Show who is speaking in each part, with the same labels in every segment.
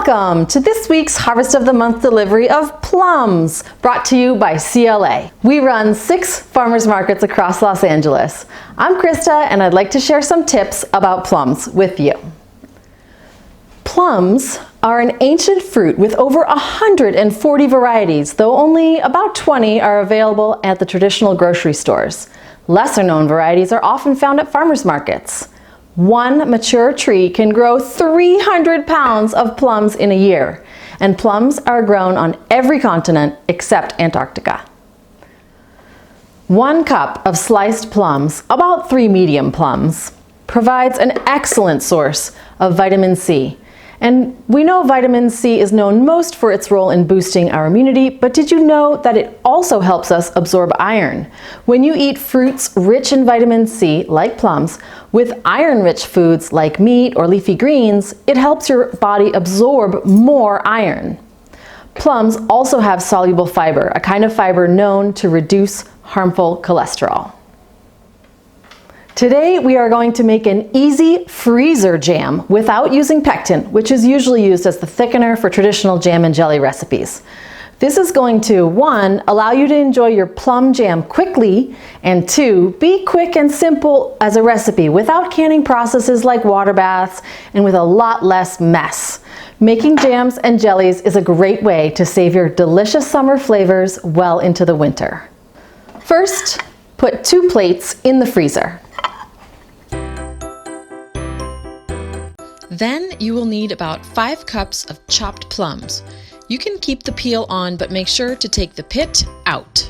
Speaker 1: Welcome to this week's Harvest of the Month delivery of Plums, brought to you by CLA. We run 6 farmers markets across Los Angeles. I'm Krista, and I'd like to share some tips about plums with you. Plums are an ancient fruit with over 140 varieties, though only about 20 are available at the traditional grocery stores. Lesser known varieties are often found at farmers markets. One mature tree can grow 300 pounds of plums in a year, and plums are grown on every continent except Antarctica. 1 cup of sliced plums, about 3 medium plums, provides an excellent source of vitamin C. And we know vitamin C is known most for its role in boosting our immunity, but did you know that it also helps us absorb iron? When you eat fruits rich in vitamin C, like plums, with iron-rich foods like meat or leafy greens, it helps your body absorb more iron. Plums also have soluble fiber, a kind of fiber known to reduce harmful cholesterol. Today we are going to make an easy freezer jam without using pectin, which is usually used as the thickener for traditional jam and jelly recipes. This is going to, 1, allow you to enjoy your plum jam quickly, and 2, be quick and simple as a recipe without canning processes like water baths and with a lot less mess. Making jams and jellies is a great way to save your delicious summer flavors well into the winter. First, put 2 plates in the freezer.
Speaker 2: Then you will need about 5 cups of chopped plums. You can keep the peel on, but make sure to take the pit out.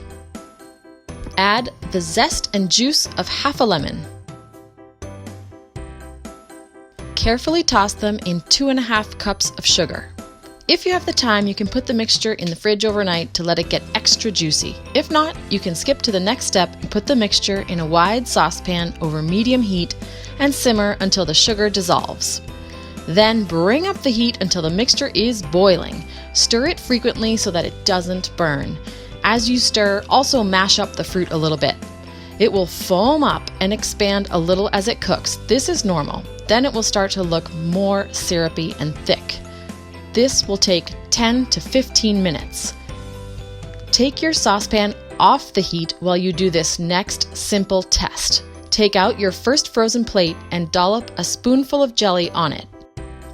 Speaker 2: Add the zest and juice of half a lemon. Carefully toss them in 2½ cups of sugar. If you have the time, you can put the mixture in the fridge overnight to let it get extra juicy. If not, you can skip to the next step and put the mixture in a wide saucepan over medium heat and simmer until the sugar dissolves. Then bring up the heat until the mixture is boiling. Stir it frequently so that it doesn't burn. As you stir, also mash up the fruit a little bit. It will foam up and expand a little as it cooks. This is normal. Then it will start to look more syrupy and thick. This will take 10 to 15 minutes. Take your saucepan off the heat while you do this next simple test. Take out your first frozen plate and dollop a spoonful of jelly on it.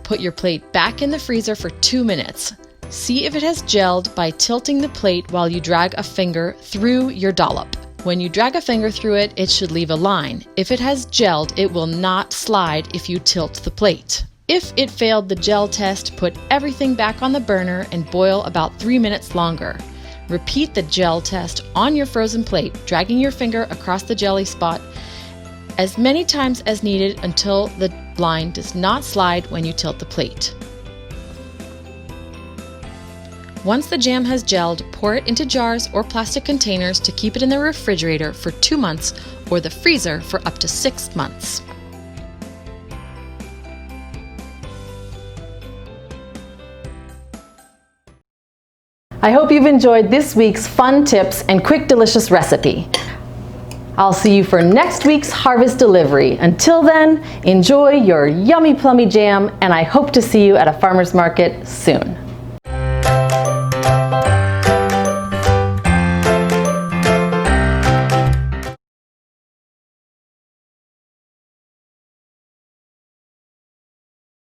Speaker 2: Put your plate back in the freezer for 2 minutes. See if it has gelled by tilting the plate while you drag a finger through your dollop. When you drag a finger through it, it should leave a line. If it has gelled, it will not slide if you tilt the plate. If it failed the gel test, put everything back on the burner and boil about 3 minutes longer. Repeat the gel test on your frozen plate, dragging your finger across the jelly spot as many times as needed until the line does not slide when you tilt the plate. Once the jam has gelled, pour it into jars or plastic containers to keep it in the refrigerator for 2 months or the freezer for up to 6 months.
Speaker 1: I hope you've enjoyed this week's fun tips and quick delicious recipe. I'll see you for next week's harvest delivery. Until then, enjoy your yummy plummy jam, and I hope to see you at a farmer's market soon.